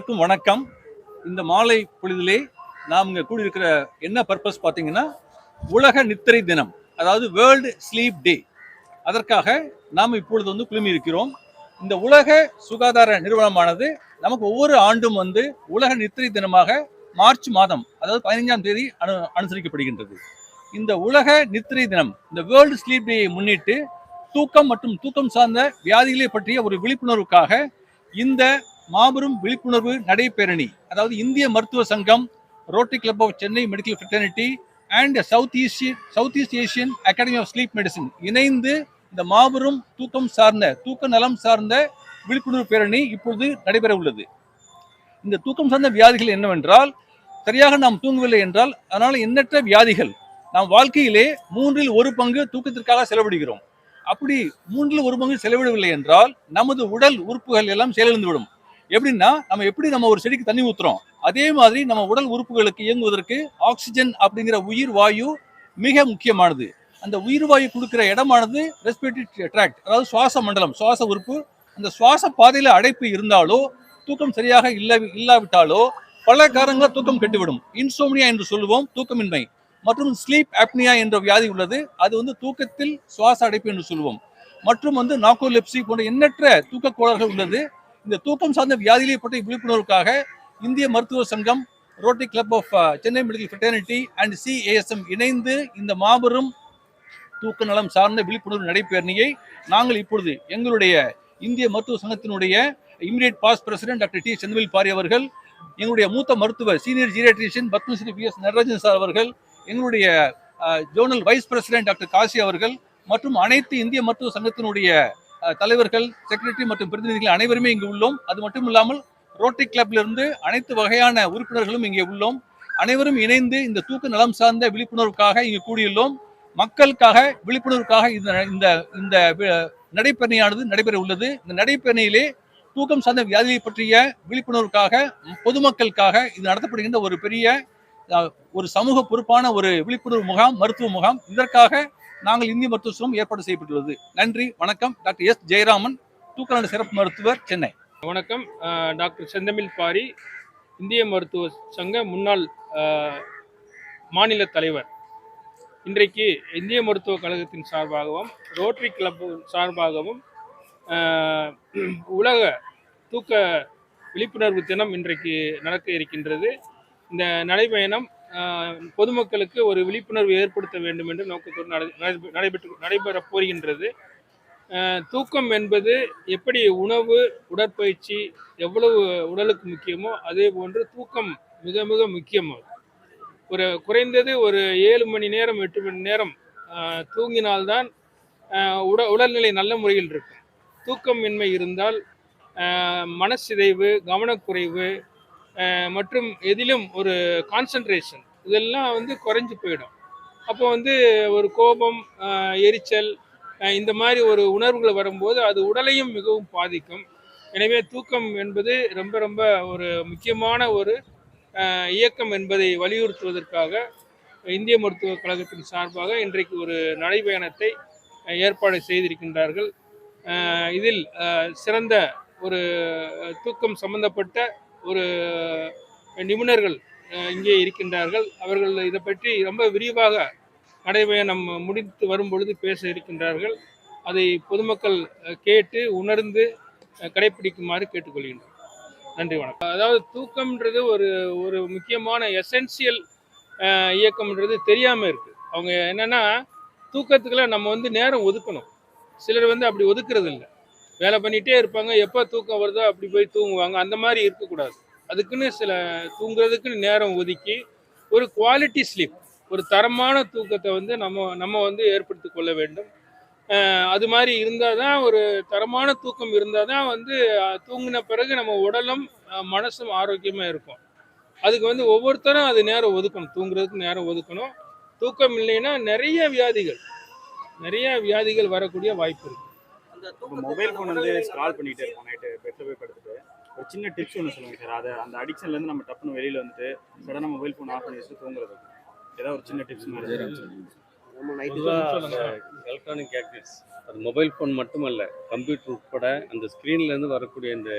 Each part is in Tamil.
அனைவருக்கும் வணக்கம். இந்த மாலை பொழுதிலே நாம் இங்கே கூடியிருக்கிற என்ன பர்பஸ் பார்த்தீங்கன்னா, உலக நித்திரை தினம், அதாவது வேர்ல்டு ஸ்லீப் டே. அதற்காக நாம் இப்பொழுது குழுமி இருக்கிறோம். இந்த உலக சுகாதார நிறுவனமானது நமக்கு ஒவ்வொரு ஆண்டும் உலக நித்திரை தினமாக மார்ச் மாதம், அதாவது 15ஆம் தேதி அனுசரிக்கப்படுகின்றது. இந்த உலக நித்திரை தினம், இந்த வேர்ல்டு ஸ்லீப் டேயை முன்னிட்டு தூக்கம் மற்றும் தூக்கம் சார்ந்த வியாதிகளை பற்றிய ஒரு விழிப்புணர்வுக்காக இந்த மாபெரும் விழிப்புணர்வு நடைபெரணி, அதாவது இந்திய மருத்துவ சங்கம், rotary club of Chennai medical fraternity and south east Asian academy of sleep medicine இணைந்து இந்த மாபெரும் தூக்கம் சார்ந்த, தூக்க நலம் சார்ந்த விழிப்புணர்வு பேரணி இப்பொழுது நடைபெற உள்ளது. இந்த தூக்கம் சார்ந்த வியாதிகள் என்னவென்றால், சரியாக நாம் தூங்கவில்லை என்றால் அதனால எண்ணற்ற வியாதிகள். நாம் வாழ்க்கையிலே 1/3 பங்கு தூக்கத்திற்காக செலவிடுகிறோம். அப்படி 1/3 பங்கு செலவிடவில்லை என்றால் நமது உடல் உறுப்புகள் எல்லாம் செயலிழந்துவிடும். எப்படின்னா, நம்ம ஒரு செடிக்கு தண்ணி ஊத்துறோம், அதே மாதிரி நம்ம உடல் உறுப்புகளுக்கு இயங்குவதற்கு ஆக்சிஜன் அப்படிங்கிற உயிர் வாயு மிக முக்கியமானது. அந்த உயிர் வாயு கொடுக்கிற இடமானது ரெஸ்பிரேட்டரி ட்ராக்ட், அதாவது சுவாச மண்டலம், சுவாச உறுப்பு. அந்த சுவாச பாதையில அடைப்பு இருந்தாலோ, தூக்கம் சரியாக இல்லாவிட்டாலோ பல காரணங்களால் தூக்கம் கெட்டுவிடும். இன்சோம்னியா என்று சொல்லுவோம், தூக்கமின்மை. மற்றும் ஸ்லீப் அப்னியா என்ற வியாதி உள்ளது, அது தூக்கத்தில் சுவாச அடைப்பு என்று சொல்லுவோம். மற்றும் நார்கோலெப்சி போன்ற எண்ணற்ற தூக்க கோளாறுகள் உள்ளது. இந்த தூக்கம் சார்ந்த வியாதிகளை பற்றிய விழிப்புணர்வுக்காக இந்திய மருத்துவ சங்கம், rotary club of Chennai medical fraternity and CASM இணைந்து இந்த மாபெரும் தூக்க நலம் சார்ந்த விழிப்புணர்வு நடைபெறணியை நாங்கள் இப்பொழுது எங்களுடைய இந்திய மருத்துவ சங்கத்தினுடைய immediate past president doctor T. Senthil Pari அவர்கள், எங்களுடைய மூத்த மருத்துவர் senior geriatrician Padmashri PS Natarajan sir அவர்கள், எங்களுடைய zonal vice president doctor Kasi அவர்கள் மற்றும் அனைத்து இந்திய மருத்துவ சங்கத்தினுடைய தலைவர்கள், செக்ரட்டரி மற்றும் பிரதிநிதிகள் அனைவருமே இங்கு உள்ளோம். அது மட்டும் இல்லாமல் ரோட்டரி கிளப்ல இருந்து அனைத்து வகையான உறுப்பினர்களும் இங்கே உள்ளோம். அனைவரும் இணைந்து இந்த தூக்க நலம் சார்ந்த விழிப்புணர்வுக்காக இங்கு கூடியுள்ளோம். மக்களுக்காக விழிப்புணர்வுக்காக இந்த நடைபெறணியானது நடைபெற உள்ளது. இந்த நடைபெறணியிலே தூக்கம் சார்ந்த வியாதியை பற்றிய விழிப்புணர்வுக்காக பொதுமக்களுக்காக இது நடத்தப்படுகின்ற ஒரு பெரிய ஒரு சமூக பொறுப்பான ஒரு விழிப்புணர்வு முகாம், மருத்துவ முகாம். இதற்காக நாங்கள் இந்திய மருத்துவ சங்கம் ஏற்பாடு செய்யப்பட்டுள்ளது. நன்றி, வணக்கம். Doctor S. ஜெயராமன், தூக்க சிறப்பு மருத்துவர், சென்னை. வணக்கம். டாக்டர் செந்தமிழ் பாரி, இந்திய மருத்துவ சங்க முன்னாள் மாநில தலைவர். இன்றைக்கு இந்திய மருத்துவக் கழகத்தின் சார்பாகவும் ரோட்டரி கிளப் சார்பாகவும் உலக தூக்க விழிப்புணர்வு தினம் இன்றைக்கு நடக்க இருக்கின்றது. இந்த நடைபயணம் பொதுமக்களுக்கு ஒரு விழிப்புணர்வு ஏற்படுத்த வேண்டும் என்று நோக்கத்தோடு நடைபெறப் போகின்றது. தூக்கம் என்பது எப்படி உணவு, உடற்பயிற்சி எவ்வளவு உடலுக்கு முக்கியமோ அதே போன்று தூக்கம் மிக மிக முக்கியமாகும். குறைந்தது ஒரு 7 மணி நேரம் 8 மணி நேரம் தூங்கினால்தான் உடல்நிலை நல்ல முறையில் இருக்கும். தூக்கமின்மை இருந்தால் மனச்சிதைவு, கவனக்குறைவு மற்றும் எதிலும் ஒரு கான்சன்ட்ரேஷன் இதெல்லாம் குறைஞ்சு போயிடும். அப்போ ஒரு கோபம், எரிச்சல், இந்த மாதிரி ஒரு உணர்வுகள் வரும்போது அது உடலையும் மிகவும் பாதிக்கும். எனவே தூக்கம் என்பது ரொம்ப ரொம்ப ஒரு முக்கியமான ஒரு இயக்கம் என்பதை வலியுறுத்துவதற்காக இந்திய மருத்துவக் கழகத்தின் சார்பாக இன்றைக்கு ஒரு நடைபயணத்தை ஏற்பாடு செய்திருக்கின்றார்கள். இதில் சிறந்த ஒரு தூக்கம் சம்பந்தப்பட்ட ஒரு நிபுணர்கள் இங்கே இருக்கின்றார்கள். அவர்கள் இதை பற்றி ரொம்ப விரிவாக நடைபயணம் முடித்து வரும் பொழுது பேச இருக்கின்றார்கள். அதை பொதுமக்கள் கேட்டு உணர்ந்து கடைபிடிக்குமாறு கேட்டுக்கொள்கின்றனர். நன்றி, வணக்கம். அதாவது தூக்கம்ன்றது ஒரு முக்கியமான எசென்சியல் இயக்கம்ன்றது தெரியாமல் இருக்குது. அவங்க என்னென்னா, தூக்கத்துக்குலாம் நம்ம நேரம் ஒதுக்கணும். சிலர் அப்படி ஒதுக்குறது இல்லை, வேலை பண்ணிகிட்டே இருப்பாங்க, எப்போ தூக்கம் வருதோ அப்படி போய் தூங்குவாங்க. அந்த மாதிரி இருக்கக்கூடாது. அதுக்குன்னு தூங்குறதுக்குன்னு நேரம் ஒதுக்கி ஒரு குவாலிட்டி ஸ்லீப், ஒரு தரமான தூக்கத்தை நம்ம ஏற்படுத்தி கொள்ள வேண்டும். அது மாதிரி இருந்தால் தான், ஒரு தரமான தூக்கம் இருந்தால் தான் தூங்கின பிறகு நம்ம உடலும் மனசும் ஆரோக்கியமாக இருக்கும். அதுக்கு ஒவ்வொருத்தரும் அது நேரம் ஒதுக்கணும், தூங்குறதுக்கு நேரம் ஒதுக்கணும். தூக்கம் இல்லைன்னா நிறைய வியாதிகள் வரக்கூடிய வாய்ப்பு இருக்கு. மொபைல் ஃபோன் ஸ்க்ரால் பண்ணிகிட்டே இருக்கோம் நைட்டு பெட்டில் போய் படுத்துட்டு. ஒரு சின்ன டிப்ஸ் ஒன்று சொல்லுங்கள் சார். அந்த அடிக்ஷன்லேருந்து நம்ம டப்புன்னு வெளியில் வந்துட்டு சடனாக மொபைல் ஃபோன் ஆஃப் பண்ணி வச்சுட்டு தூங்குறது, ஏதாவது ஒரு சின்ன டிப்ஸ் மாதிரி. எலக்ட்ரானிக் கேட்ஜெட்ஸ், அது மொபைல் ஃபோன் மட்டுமல்ல, கம்ப்யூட்டர் உட்பட அந்த ஸ்க்ரீன்லேருந்து வரக்கூடிய இந்த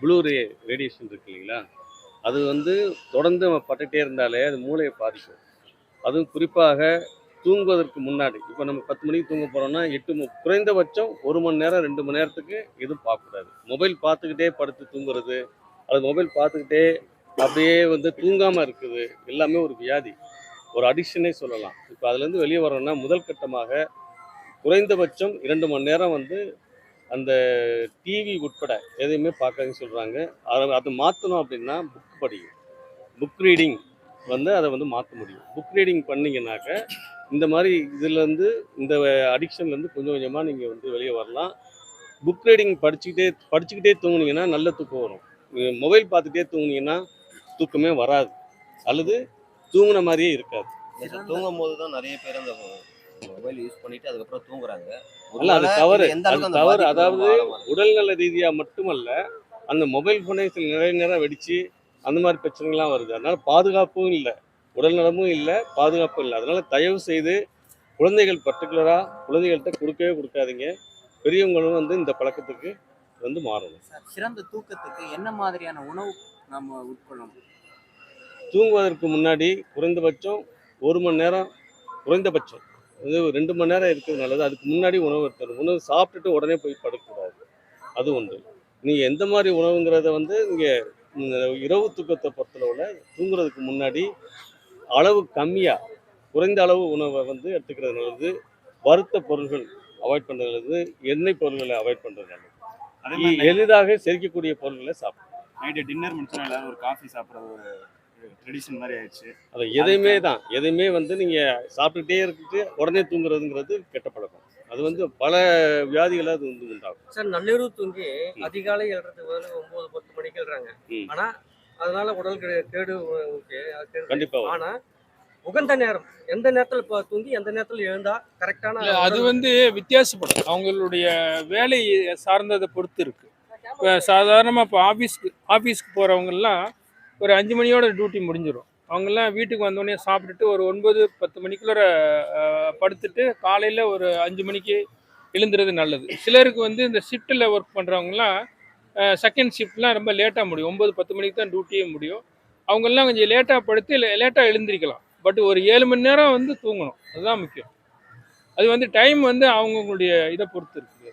ப்ளூ ரேடியேஷன் இருக்கு இல்லைங்களா, அது வந்து தொடர்ந்து நம்ம பட்டுகிட்டே இருந்தாலே அது மூளையை பாதிக்கும். அதுவும் குறிப்பாக தூங்குவதற்கு முன்னாடி, இப்போ நம்ம 10 மணிக்கு தூங்க போகிறோம்னா குறைந்தபட்சம் 1 மணி நேரம் 2 மணி நேரத்துக்கு எதுவும் பார்க்கக்கூடாது. மொபைல் பார்த்துக்கிட்டே படுத்து தூங்குறது, அது மொபைல் பார்த்துக்கிட்டே அப்படியே வந்து தூங்காமல் இருக்குது, எல்லாமே ஒரு வியாதி, ஒரு அடிக்ஷனே சொல்லலாம். இப்போ அதுலேருந்து வெளியே வரோம்னா முதல் கட்டமாக குறைந்தபட்சம் 2 மணி நேரம் வந்து அந்த டிவி உட்பட எதையுமே பார்க்காதீங்கன்னு சொல்கிறாங்க. அதை மாற்றணும் அப்படின்னா புக் படிங்க. புக் ரீடிங் வந்து அதை வந்து மாற்ற முடியும். புக் ரீடிங் பண்ணிங்கனாக்க இந்த மாதிரி இதுலேருந்து, இந்த அடிக்ஷன்லேருந்து கொஞ்சம் கொஞ்சமாக நீங்கள் வந்து வெளியே வரலாம். புக் ரீடிங் படிச்சுக்கிட்டே தூங்குனீங்கன்னா நல்ல தூக்கம் வரும். நீங்கள் மொபைல் பார்த்துட்டே தூங்குனீங்கன்னா தூக்கமே வராது, அல்லது தூங்குன மாதிரியே இருக்காது. தூங்கும் போது தான் நிறைய பேர் அந்த மொபைல் யூஸ் பண்ணிட்டு அதுக்கப்புறம் தூங்குறாங்க. அல்ல, அது தவறு, அது தவறு. அதாவது உடல்நல ரீதியாக மட்டுமல்ல, அந்த மொபைல் ஃபோனே சில நிறைய நேரம் வெடித்து அந்த மாதிரி பிரச்சனைகள்லாம் வருது. அதனால் பாதுகாப்பும் இல்லை, உடல் நலமும் இல்லை, பாதுகாப்பும் இல்லை. அதனால் தயவு செய்து குழந்தைகள் பர்டிகுலராக குழந்தைகள்கிட்ட கொடுக்கவே கொடுக்காதீங்க. பெரியவங்களும் வந்து இந்த பழக்கத்துக்கு வந்து மாறணும். சிறந்த தூக்கத்துக்கு என்ன மாதிரியான உணவு நம்ம உட்கொள்ளணும்? தூங்குவதற்கு முன்னாடி குறைந்தபட்சம் 1 மணி நேரம், குறைந்தபட்சம் அது 2 மணி நேரம் இருக்கிறது நல்லது. அதுக்கு முன்னாடி உணவு எடுத்துடணும். உணவு சாப்பிட்டுட்டு உடனே போய் படுக்கக்கூடாது, அது ஒன்று. நீங்கள் எந்த மாதிரி உணவுங்கிறத வந்து இங்கே இரவு தூக்கத்தை பொறுத்தளவில் தூங்குறதுக்கு முன்னாடி அளவு கம்மியாக குறைந்த அளவு உணவை வந்து எடுத்துக்கிறது நல்லது. வறுத்த பொருள்கள் அவாய்ட் பண்ணுறது நல்லது. எண்ணெய் பொருள்களை அவாய்ட் பண்ணுறது நல்லது. அதே மாதிரி எளிதாக செரிக்கக்கூடிய பொருள்களை சாப்பிடணும். நைட்டு டின்னர் முடிச்சோன்னா எல்லாரும் ஒரு காஃபி சாப்பிட்றது ஒரு ட்ரெடிஷன் மாதிரி ஆயிடுச்சு. அது எதையுமே வந்து நீங்கள் சாப்பிட்டுட்டே இருந்துட்டு உடனே தூங்குறதுங்கிறது கெட்ட பழக்கம். அது வந்து பல வியாதிகளை அது வந்து உண்டாகும். சார், நள்ளிரவு தூங்கி அதிகாலை எழுறதுக்கு பதில் 9-10 மணிக்கு எழுறாங்க. ஆனா அதனால உடல் கேடு. கண்டிப்பா. ஆனா உகந்த நேரம் எந்த நேரத்துல தூங்கி எந்த நேரத்துல எழுந்தா கரெக்டான? அது வந்து வித்தியாசப்படும், அவங்களுடைய வேலை சார்ந்ததை பொறுத்து இருக்கு. இப்போ சாதாரணமாக இப்போ ஆஃபீஸ்க்கு போகிறவங்கெல்லாம் ஒரு 5 மணியோட டியூட்டி முடிஞ்சிடும். அவங்கெல்லாம் வீட்டுக்கு வந்தோடனே சாப்பிட்டுட்டு ஒரு 9-10 மணிக்குள்ளே படுத்துட்டு காலையில் ஒரு 5 மணிக்கு எழுந்துறது நல்லது. சிலருக்கு வந்து இந்த ஷிஃப்ட்டில் ஒர்க் பண்ணுறவங்கலாம் செகண்ட் ஷிஃப்ட்லாம் ரொம்ப லேட்டாக முடியும், 9-10 மணிக்கு தான் டியூட்டியே முடியும். அவங்கெல்லாம் கொஞ்சம் லேட்டாக படுத்து லேட்டாக எழுந்திரிக்கலாம். பட் ஒரு 7 மணி நேரம் வந்து தூங்கணும், அதுதான் முக்கியம். அது வந்து டைம் வந்து அவங்களுடைய இதை பொறுத்து இருக்குது.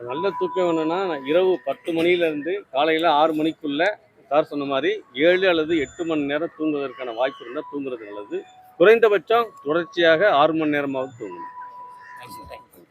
நல்ல தூக்கம் வேணும்னா இரவு 10 மணிலேருந்து காலையில் 6 மணிக்குள்ளே சார் சொன்ன மாதிரி 7 அல்லது 8 மணி நேரம் தூங்குவதற்கான வாய்ப்பு இருந்தால் தூங்குறது நல்லது. குறைந்தபட்சம் தொடர்ச்சியாக 6 மணி நேரமாவது தூங்கணும். தேங்க்யூ.